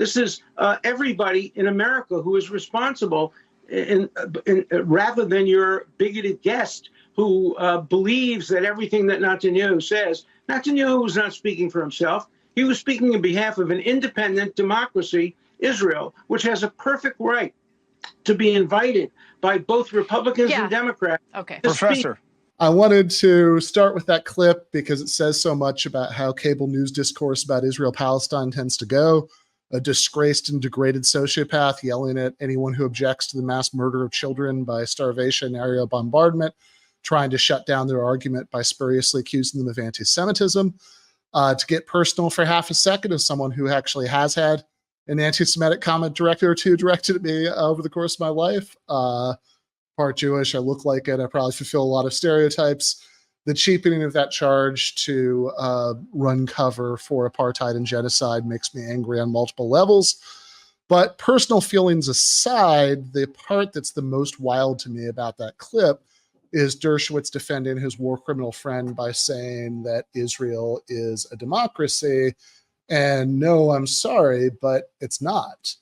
This is everybody in America who is responsible, rather than your bigoted guest who believes that everything that Netanyahu says. Netanyahu was not speaking for himself. He was speaking on behalf of an independent democracy, Israel, which has a perfect right to be invited by both Republicans and Democrats. Okay. Professor. I wanted to start with that clip because it says so much about how cable news discourse about Israel-Palestine tends to go. A disgraced and degraded sociopath yelling at anyone who objects to the mass murder of children by starvation, aerial bombardment, trying to shut down their argument by spuriously accusing them of anti-Semitism. To get personal for half a second, as someone who actually has had an anti-Semitic comment directed or two directed at me over the course of my life, part Jewish, I look like it, I probably fulfill a lot of stereotypes. The cheapening of that charge to run cover for apartheid and genocide makes me angry on multiple levels. But personal feelings aside, the part that's the most wild to me about that clip is Dershowitz defending his war criminal friend by saying that Israel is a democracy. And no, I'm sorry, but it's not.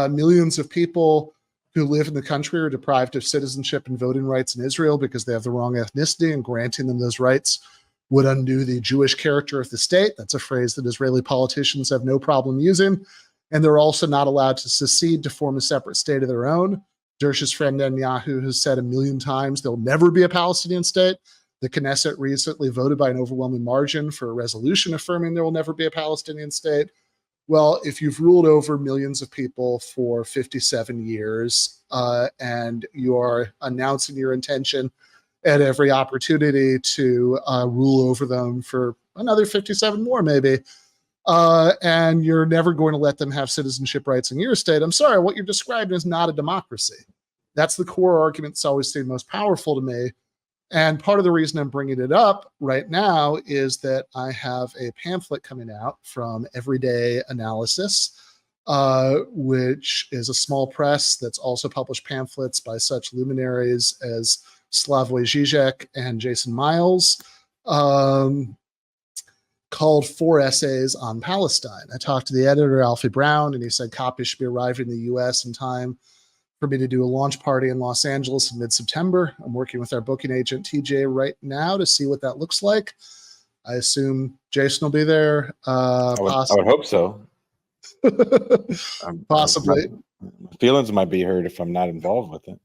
Millions of people who live in the country are deprived of citizenship and voting rights in Israel because they have the wrong ethnicity, and granting them those rights would undo the Jewish character of the state. That's a phrase that Israeli politicians have no problem using. And they're also not allowed to secede to form a separate state of their own. Dersh's friend Netanyahu has said 1,000,000 times there'll never be a Palestinian state. The Knesset recently voted by an overwhelming margin for a resolution affirming there will never be a Palestinian state. Well, if you've ruled over millions of people for 57 years and you are announcing your intention at every opportunity to rule over them for another 57 more maybe, and you're never going to let them have citizenship rights in your state, I'm sorry, what you're describing is not a democracy. That's the core argument that's always seemed most powerful to me. And part of the reason I'm bringing it up right now is that I have a pamphlet coming out from Everyday Analysis, which is a small press that's also published pamphlets by such luminaries as Slavoj Žižek and Jason Miles, called 4 Essays on Palestine. I talked to the editor, Alfie Brown, and he said copies should be arriving in the US in time for me to do a launch party in Los Angeles in mid-September. I'm working with our booking agent, TJ, right now to see what that looks like. I assume Jason will be there. I would hope so. Possibly. My feelings might be hurt if I'm not involved with it.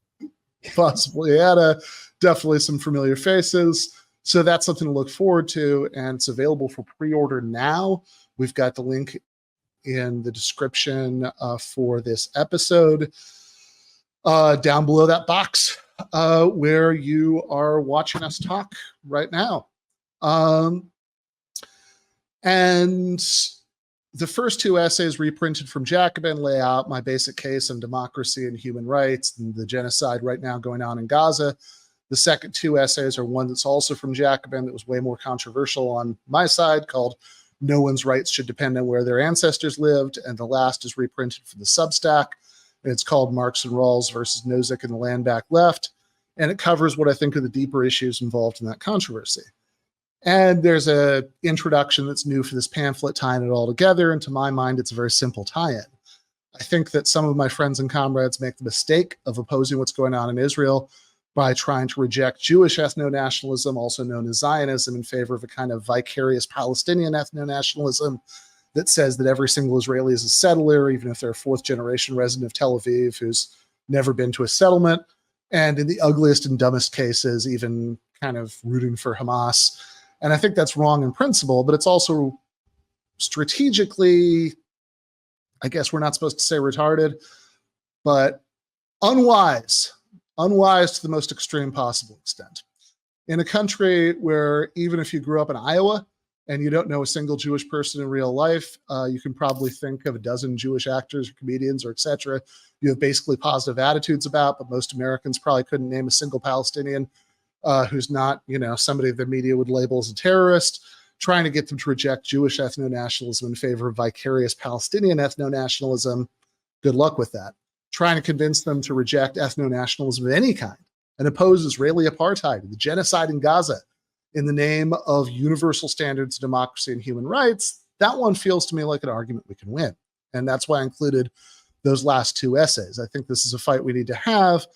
Possibly. Yeah, definitely some familiar faces. So that's something to look forward to, and it's available for pre-order now. We've got the link in the description for this episode. Down below that box where you are watching us talk right now. And the first 2 essays reprinted from Jacobin lay out my basic case on democracy and human rights and the genocide right now going on in Gaza. The second 2 essays are one that's also from Jacobin that was way more controversial on my side, called No One's Rights Should Depend on Where Their Ancestors Lived. And the last is reprinted for the Substack. It's called Marx and Rawls versus Nozick and the Land Back Left. And it covers what I think are the deeper issues involved in that controversy. And there's an introduction that's new for this pamphlet tying it all together. And to my mind, it's a very simple tie-in. I think that some of my friends and comrades make the mistake of opposing what's going on in Israel by trying to reject Jewish ethno-nationalism, also known as Zionism, in favor of a kind of vicarious Palestinian ethno-nationalism that says that every single Israeli is a settler, even if they're a 4th-generation resident of Tel Aviv who's never been to a settlement, and in the ugliest and dumbest cases, even kind of rooting for Hamas. And I think that's wrong in principle, but it's also strategically, I guess we're not supposed to say retarded, but unwise to the most extreme possible extent. In a country where even if you grew up in Iowa and you don't know a single Jewish person in real life, you can probably think of a dozen Jewish actors or comedians or etc. you have basically positive attitudes about, but most Americans probably couldn't name a single Palestinian who's not, somebody the media would label as a terrorist. Trying to get them to reject Jewish ethno-nationalism in favor of vicarious Palestinian ethno-nationalism, good luck with that. Trying to convince them to reject ethno-nationalism of any kind and oppose Israeli apartheid, the genocide in Gaza, in the name of universal standards of democracy and human rights, that one feels to me like an argument we can win. And that's why I included those last two essays. I think this is a fight we need to have,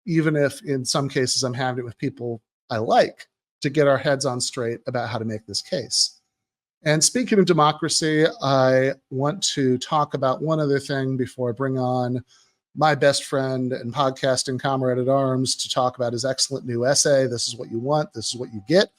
even if in some cases I'm having it with people I like, to get our heads on straight about how to make this case. And speaking of democracy, I want to talk about one other thing before I bring on my best friend and podcasting comrade at arms to talk about his excellent new essay, This is What You Want, This is What You Get.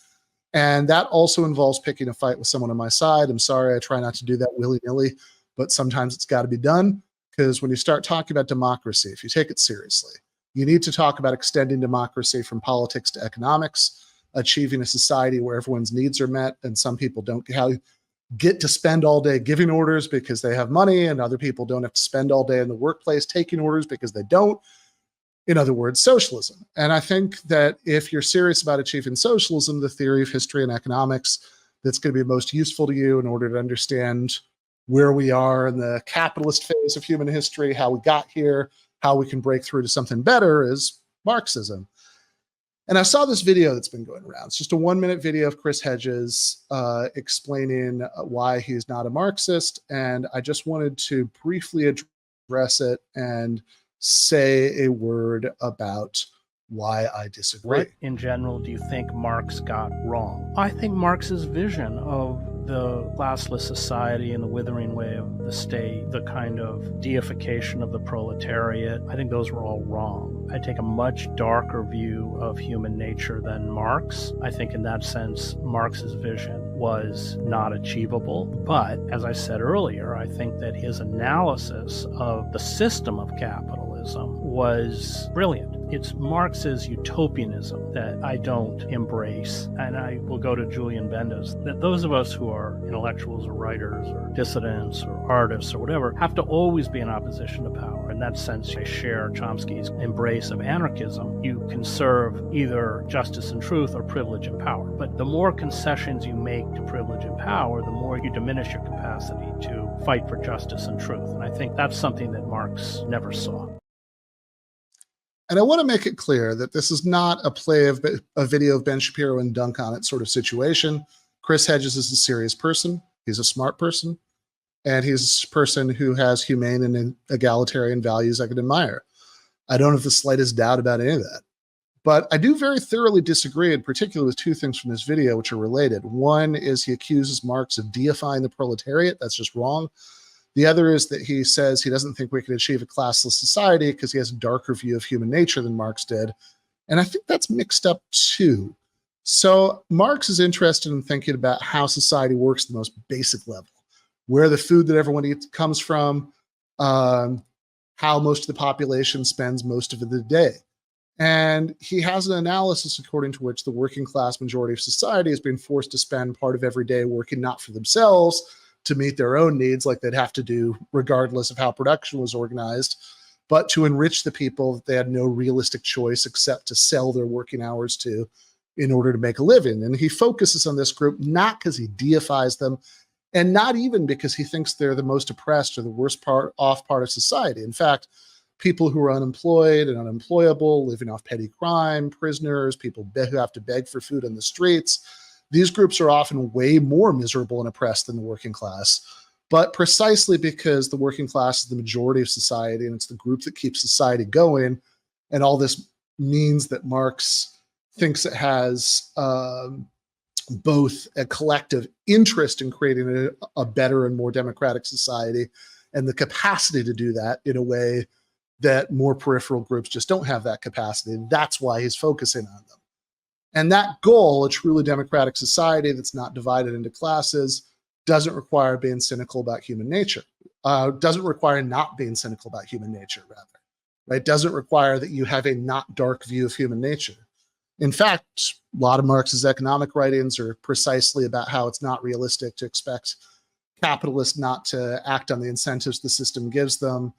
And that also involves picking a fight with someone on my side. I'm sorry, I try not to do that willy-nilly, but sometimes it's got to be done, because when you start talking about democracy, if you take it seriously, you need to talk about extending democracy from politics to economics, achieving a society where everyone's needs are met, and some people don't get to spend all day giving orders because they have money, and other people don't have to spend all day in the workplace taking orders because they don't. In other words, socialism. And I think that if you're serious about achieving socialism, the theory of history and economics that's going to be most useful to you in order to understand where we are in the capitalist phase of human history, how we got here, how we can break through to something better, is Marxism. And I saw this video that's been going around. It's just a 1-minute video of Chris Hedges explaining why he's not a Marxist. And I just wanted to briefly address it and say a word about why I disagree. What, in general, do you think Marx got wrong? I think Marx's vision of the classless society and the withering away of the state, the kind of deification of the proletariat, I think those were all wrong. I take a much darker view of human nature than Marx. I think in that sense, Marx's vision was not achievable. But as I said earlier, I think that his analysis of the system of capitalism was brilliant. It's Marx's utopianism that I don't embrace. And I will go to Julian Bendis, that those of us who are intellectuals or writers or dissidents or artists or whatever have to always be in opposition to power. In that sense, I share Chomsky's embrace of anarchism. You can serve either justice and truth or privilege and power. But the more concessions you make to privilege and power, the more you diminish your capacity to fight for justice and truth. And I think that's something that Marx never saw. And I want to make it clear that this is not a play of a video of Ben Shapiro and dunk on it sort of situation. Chris Hedges is a serious person. He's a smart person. And he's a person who has humane and egalitarian values I can admire. I don't have the slightest doubt about any of that. But I do very thoroughly disagree, in particular with two things from this video, which are related. One is he accuses Marx of deifying the proletariat. That's just wrong. The other is that he says he doesn't think we can achieve a classless society because he has a darker view of human nature than Marx did. And I think that's mixed up too. So Marx is interested in thinking about how society works at the most basic level, where the food that everyone eats comes from, how most of the population spends most of the day. And he has an analysis according to which the working class majority of society is being forced to spend part of every day working not for themselves, to meet their own needs like they'd have to do regardless of how production was organized, but to enrich the people that they had no realistic choice except to sell their working hours to in order to make a living. And he focuses on this group not because he deifies them, and not even because he thinks they're the most oppressed or the worst part of society. In fact, people who are unemployed and unemployable, living off petty crime, prisoners, people who have to beg for food on the streets, these groups are often way more miserable and oppressed than the working class. But precisely because the working class is the majority of society and it's the group that keeps society going, and all this means that Marx thinks it has both a collective interest in creating a better and more democratic society and the capacity to do that in a way that more peripheral groups just don't have that capacity. And that's why he's focusing on them. And that goal, a truly democratic society that's not divided into classes, doesn't require being cynical about human nature. Doesn't require not being cynical about human nature, rather. Right? Doesn't require that you have a not dark view of human nature. In fact, a lot of Marx's economic writings are precisely about how it's not realistic to expect capitalists not to act on the incentives the system gives them,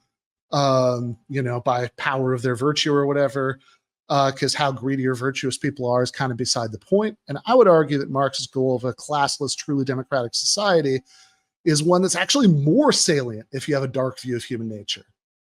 by power of their virtue or whatever. Because how greedy or virtuous people are is kind of beside the point. And I would argue that Marx's goal of a classless, truly democratic society is one that's actually more salient if you have a dark view of human nature.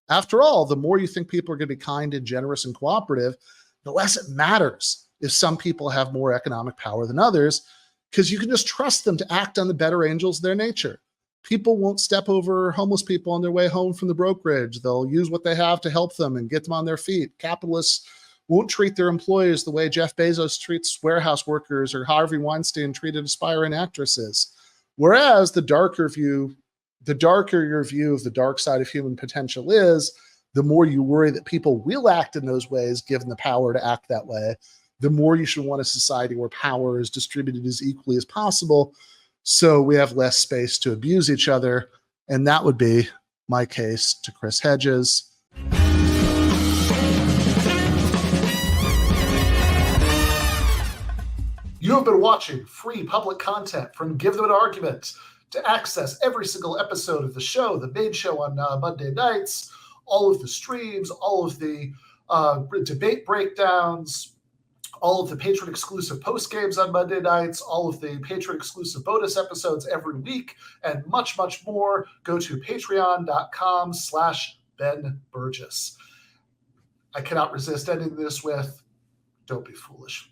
After all, the more you think people are going to be kind and generous and cooperative, the less it matters if some people have more economic power than others, because you can just trust them to act on the better angels of their nature. People won't step over homeless people on their way home from the brokerage. They'll use what they have to help them and get them on their feet. Capitalists won't treat their employees the way Jeff Bezos treats warehouse workers or Harvey Weinstein treated aspiring actresses. Whereas the darker your view of the dark side of human potential is, the more you worry that people will act in those ways, given the power to act that way, the more you should want a society where power is distributed as equally as possible, so we have less space to abuse each other. And that would be my case to Chris Hedges. You have been watching free public content from Give Them an Argument. To access every single episode of the show, the main show on Monday nights, all of the streams, all of the debate breakdowns, all of the patron-exclusive postgames on Monday nights, all of the patron-exclusive bonus episodes every week, and much, much more, go to patreon.com/Ben Burgis. I cannot resist ending this with, don't be foolish.